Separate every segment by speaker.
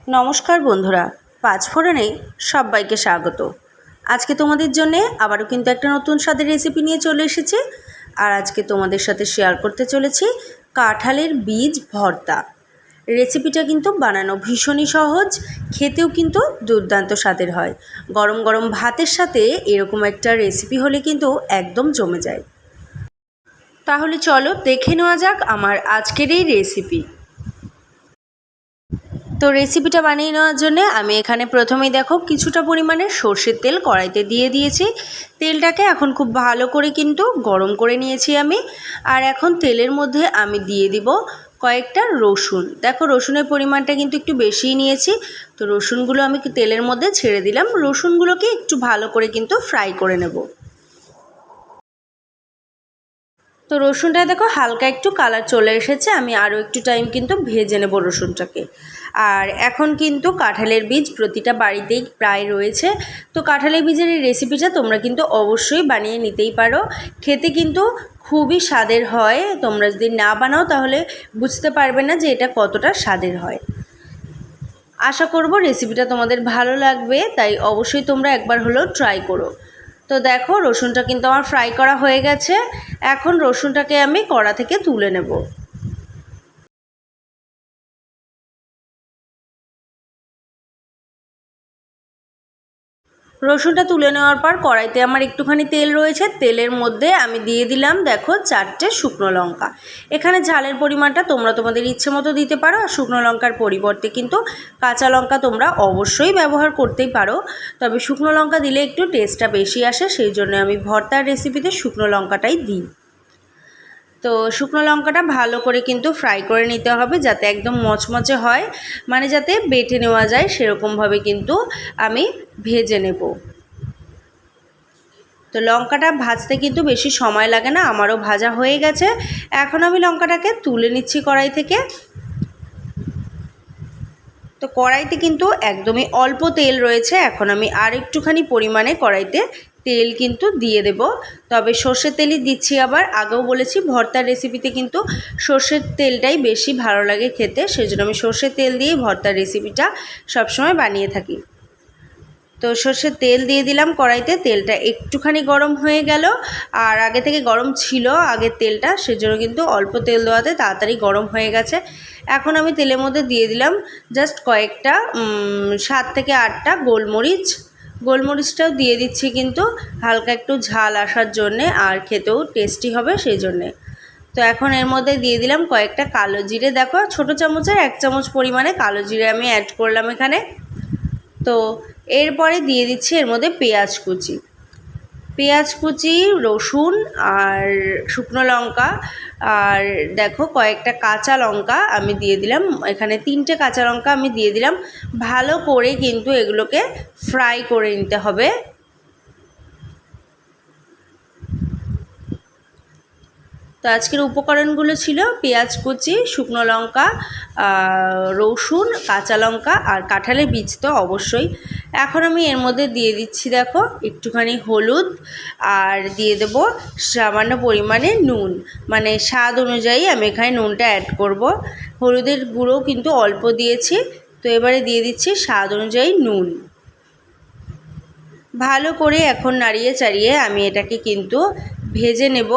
Speaker 1: নমস্কার বন্ধুরা, পাঁচফোড়নে সবাইকে স্বাগত। আজকে তোমাদের জন্যে আবারও কিন্তু একটা নতুন স্বাদের রেসিপি নিয়ে চলে এসেছি। আর আজকে তোমাদের সাথে শেয়ার করতে চলেছি কাঁঠালের বীজ ভর্তা। রেসিপিটা কিন্তু বানানো ভীষণই সহজ, খেতেও কিন্তু দুর্দান্ত স্বাদের হয়। গরম গরম ভাতের সাথে এরকম একটা রেসিপি হলে কিন্তু একদম জমে যায়। তাহলে চলো দেখে নেওয়া যাক আমার আজকের এই রেসিপি। তো রেসিপিটা বানিয়ে নেওয়ার জন্য আমি এখানে প্রথমেই দেখো কিছুটা পরিমাণে সর্ষের তেল কড়াইতে দিয়ে দিয়েছি। তেলটাকে এখন খুব ভালো করে কিন্তু গরম করে নিয়েছি আমি। আর এখন তেলের মধ্যে আমি দিয়ে দিব কয়েকটা রসুন। দেখো রসুনের পরিমাণটা কিন্তু একটু বেশিই নিয়েছি। তো রসুনগুলো আমি তেলের মধ্যে ছেড়ে দিলাম। রসুনগুলোকে একটু ভালো করে কিন্তু ফ্রাই করে নেব। তো রসুনটা দেখো হালকা একটু কালার চলে এসেছে, আমি আরও একটু টাইম কিন্তু ভেজে নেব রসুনটাকে। আর এখন কিন্তু কাঁঠালের বীজ প্রতিটা বাড়িতেই প্রায় রয়েছে। তো কাঁঠালের বীজের এই রেসিপিটা তোমরা কিন্তু অবশ্যই বানিয়ে নিতেই পারো। খেতে কিন্তু খুবই স্বাদের হয়। তোমরা যদি না বানাও তাহলে বুঝতে পারবে না যে এটা কতটা স্বাদের হয়। আশা করব রেসিপিটা তোমাদের ভালো লাগবে, তাই অবশ্যই তোমরা একবার হলেও ট্রাই করো। তো দেখো রসুনটা কিন্তু আমার ফ্রাই করা হয়ে গেছে। এখন রসুনটাকে আমি কড়া থেকে তুলে নেব। রসুনটা তুলে নেওয়ার পর কড়াইতে আমার একটুখানি তেল রয়েছে। তেলের মধ্যে আমি দিয়ে দিলাম দেখো 4টে শুকনো লঙ্কা। এখানে ঝালের পরিমাণটা তোমরা তোমাদের ইচ্ছে মতো দিতে পারো। আর শুকনো লঙ্কার পরিবর্তে কিন্তু কাঁচা লঙ্কা তোমরা অবশ্যই ব্যবহার করতেই পারো, তবে শুকনো লঙ্কা দিলে একটু টেস্টটা বেশি আসে, সেই জন্য আমি ভর্তার রেসিপিতে শুকনো লঙ্কাটাই দিই। তো শুকনো লঙ্কাটা ভালো করে কিন্তু ফ্রাই করে নিতে হবে, যাতে একদম মচমচে হয়, মানে যাতে বেটে নেওয়া যায় সেরকমভাবে কিন্তু আমি ভেজে নেব। তো লঙ্কাটা ভাজতে কিন্তু বেশি সময় লাগে না, আমারও ভাজা হয়ে গেছে। এখন আমি লঙ্কাটাকে তুলে নিচ্ছি কড়াই থেকে। তো কড়াইতে কিন্তু একদমই অল্প তেল রয়েছে। এখন আমি আর একটুখানি পরিমাণে কড়াইতে তেল কিন্তু দিয়ে দেব, তবে সর্ষের তেলই দিচ্ছি। আবার আগেও বলেছি ভর্তার রেসিপিতে কিন্তু সর্ষের তেলটাই বেশি ভালো লাগে খেতে, সেজন্য আমি সর্ষের তেল দিয়েই ভর্তার রেসিপিটা সবসময় বানিয়ে থাকি। তো সর্ষের তেল দিয়ে দিলাম কড়াইতে। তেলটা একটুখানি গরম হয়ে গেল, আর আগে থেকে গরম ছিল আগের তেলটা, সেজন্য কিন্তু অল্প তেল দেওয়াতে তাড়াতাড়ি গরম হয়ে গেছে। এখন আমি তেলের মধ্যে দিয়ে দিলাম জাস্ট কয়েকটা 7 থেকে 8টা গোলমরিচ। গোলমরিচটাও দিয়ে দিচ্ছি কিন্তু হালকা একটু ঝাল আসার জন্যে, আর খেতেও টেস্টি হবে সেই জন্যে। তো এখন এর মধ্যে দিয়ে দিলাম কয়েকটা কালো জিরে। দেখো ছোটো চামচের 1 চামচ পরিমাণে কালো জিরে আমি অ্যাড করলাম এখানে। তো এরপরে দিয়ে দিচ্ছি এর মধ্যে পেঁয়াজ কুচি, রসুন আর শুকনো লঙ্কা, আর দেখো কয়েকটা কাঁচা লঙ্কা আমি দিয়ে দিলাম। এখানে 3টে কাঁচা লঙ্কা আমি দিয়ে দিলাম। ভালো করে কিন্তু এগুলোকে ফ্রাই করে নিতে হবে। তো আজকের উপকরণগুলো ছিল পেঁয়াজ কুচি, শুকনো লঙ্কা, রসুন, কাঁচা লঙ্কা আর কাঁঠালের বীজ তো অবশ্যই। এখন আমি এর মধ্যে দিয়ে দিচ্ছি দেখো একটুখানি হলুদ, আর দিয়ে দেব সামান্য পরিমাণে নুন, মানে স্বাদ অনুযায়ী আমি এখানে নুনটা অ্যাড করব। হলুদের গুঁড়ো কিন্তু অল্প দিয়েছি। তো এবারে দিয়ে দিচ্ছি স্বাদ অনুযায়ী নুন। ভালো করে এখন নাড়িয়ে চাড়িয়ে আমি এটাকে কিন্তু ভেজে নেব।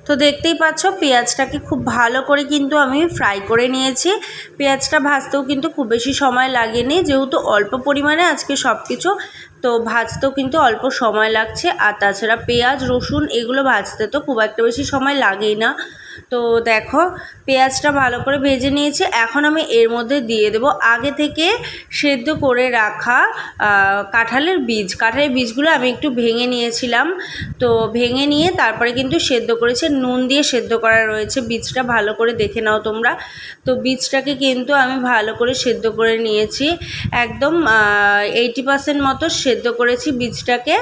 Speaker 1: তো দেখতেই পাচ্ছ পেঁয়াজটাকে খুব ভালো করে কিন্তু আমি ফ্রাই করে নিয়েছি। পেঁয়াজটা ভাজতেও কিন্তু খুব বেশি সময় লাগেনি, যেহেতু অল্প পরিমাণে আজকে সব কিছু, তো ভাজতেও কিন্তু অল্প সময় লাগছে। আর তাছাড়া পেঁয়াজ রসুন এগুলো ভাজতে তো খুব একটা বেশি সময় লাগেই না। তো দেখো পেঁয়াজটা ভালো করে ভেজে নিয়েছি। এখন আমি এর মধ্যে দিয়ে দেব আগে থেকে সেদ্ধ করে রাখা কাঁঠালের বীজগুলো আমি একটু ভেঙে নিয়েছিলাম। তো ভেঙে নিয়ে তারপরে কিন্তু সেদ্ধ করেছে, নুন দিয়ে সেদ্ধ করা রয়েছে। বীজটা ভালো করে দেখে নাও তোমরা। তো বীজটাকে কিন্তু আমি ভালো করে সেদ্ধ করে নিয়েছি, একদম 80% মতো সেদ্ধ করেছি বীজটাকে।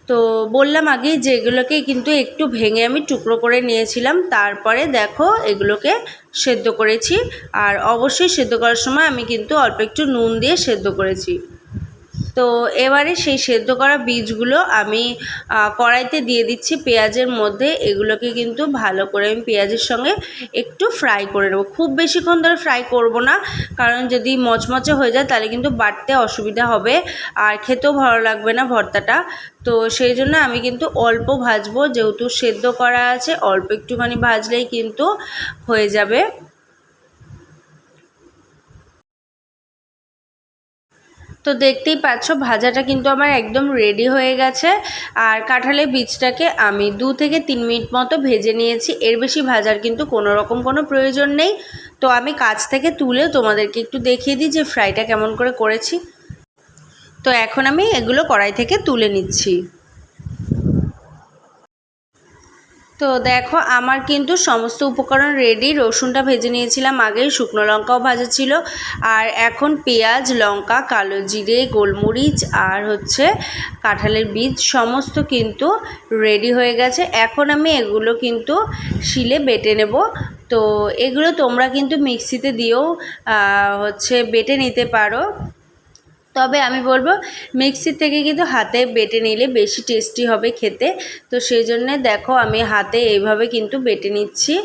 Speaker 1: তো বললাম আগেই যে এগুলোকে কিন্তু একটু ভেঙে আমি টুকরো করে নিয়েছিলাম, তারপরে দেখো এগুলোকে সেদ্ধ করেছি। আর অবশ্যই সেদ্ধ করার সময় আমি কিন্তু অল্প একটু নুন দিয়ে সেদ্ধ করেছি। তো এবারে সেই সেদ্ধ করা বীজগুলো আমি কড়াইতে দিয়ে দিচ্ছি পেঁয়াজের মধ্যে। এগুলোকে কিন্তু ভালো করে আমি পেঁয়াজের সঙ্গে একটু ফ্রাই করে নেবো, খুব বেশিক্ষণ ধরে ফ্রাই করব না, কারণ যদি মচমচে হয়ে যায় তাহলে কিন্তু বাটতে অসুবিধা হবে আর খেতেও ভালো লাগবে না ভর্তাটা। তো সেই জন্য আমি কিন্তু অল্প ভাজবো, যেহেতু সেদ্ধ করা আছে অল্প একটুখানি ভাজলেই কিন্তু হয়ে যাবে। তো দেখতেই পাচ্ছ ভাজাটা কিন্তু আমার একদম রেডি হয়ে গেছে। আর কাঁঠালের বীজটাকে আমি 2 থেকে 3 মিনিট মতো ভেজে নিয়েছি, এর বেশি ভাজার কিন্তু কোনো রকম কোনো প্রয়োজন নেই। তো আমি কাছ থেকে তুলেও তোমাদেরকে একটু দেখিয়ে দিই যে ফ্রাইটা কেমন করে করেছি। তো এখন আমি এগুলো কড়াই থেকে তুলে নিচ্ছি। তো দেখো আমার কিন্তু সমস্ত উপকরণ রেডি। রসুনটা ভেজে নিয়েছিলাম আগেই, শুকনো লঙ্কাও ভাজা ছিল, আর এখন পেঁয়াজ, লঙ্কা, কালো জিরে, গোলমরিচ আর হচ্ছে কাঁঠালের বীজ সমস্ত কিন্তু রেডি হয়ে গেছে। এখন আমি এগুলো কিন্তু শিলে বেটে নেব। তো এগুলো তোমরা কিন্তু মিক্সিতে দিয়েও হচ্ছে বেটে নিতে পারো, তবে আমি বলবো মিক্সির থেকে কিন্তু হাতে বেটে নিলে বেশি টেস্টি হবে খেতে। তো সেই জন্যে দেখো আমি হাতে এইভাবে কিন্তু বেটে নিচ্ছি।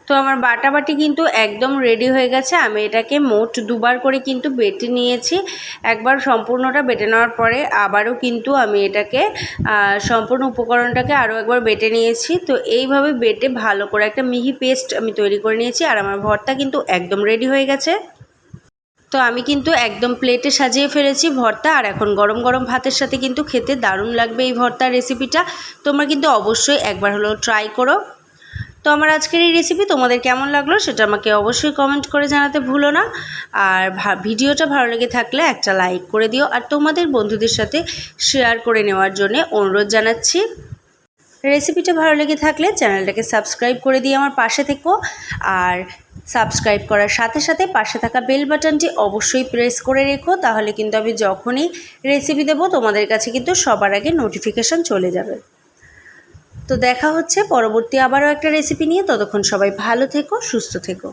Speaker 1: তো আমার বাটাবাটি কিন্তু একদম রেডি হয়ে গেছে। আমি এটাকে মোট 2বার করে কিন্তু বেটে নিয়েছি। একবার সম্পূর্ণটা বেটে নেওয়ার পরে আবারও কিন্তু আমি এটাকে সম্পূর্ণ উপকরণটাকে আরও একবার বেটে নিয়েছি। তো এইভাবে বেটে ভালো করে একটা মিহি পেস্ট আমি তৈরি করে নিয়েছি, আর আমার ভর্তা কিন্তু একদম রেডি হয়ে গেছে। তো আমি কিন্তু একদম প্লেটে সাজিয়ে ফেলেছি ভর্তা, আর এখন গরম গরম ভাতের সাথে কিন্তু খেতে দারুণ লাগবে এই ভর্তার রেসিপিটা। তোমরা কিন্তু অবশ্যই একবার হলেও ট্রাই করো। তো আমার আজকের এই রেসিপি তোমাদের কেমন লাগলো সেটা আমাকে অবশ্যই কমেন্ট করে জানাতে ভুলো না। আর ভিডিওটা ভালো লেগে থাকলে একটা লাইক করে দিও, আর তোমাদের বন্ধুদের সাথে শেয়ার করে নেওয়ার জন্য অনুরোধ জানাচ্ছি। রেসিপিটা ভালো লেগে থাকলে চ্যানেলটাকে সাবস্ক্রাইব করে দিয়ে আমার পাশে থেকো, আর সাবস্ক্রাইব করার সাথে সাথে পাশে থাকা বেল বাটনটি অবশ্যই প্রেস করে রেখো, তাহলে কিন্তু আমি যখনই রেসিপি দেবো তোমাদের কাছে কিন্তু সবার আগে নোটিফিকেশান চলে যাবে। তো দেখা হচ্ছে পরবর্তী আবারও একটা রেসিপি নিয়ে। ততক্ষণ সবাই ভালো থেকো, সুস্থ থেকো।